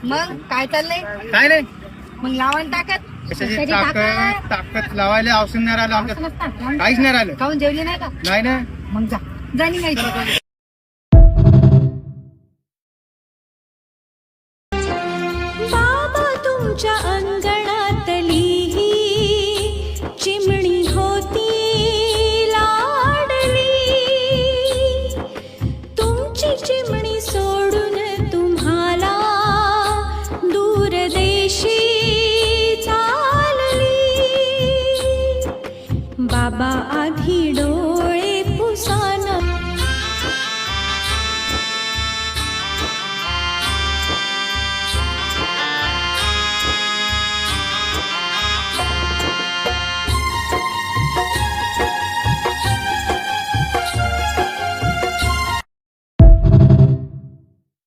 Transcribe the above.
मग काय चाललंय? काय नाही मग लावण टाकत कशाची ताकद लावायला औषध नाही राहिलं आमच्या, काहीच नाही राहिलं. खाऊन जेवली नाही का? नाही ना. मग जा जाणी माहिती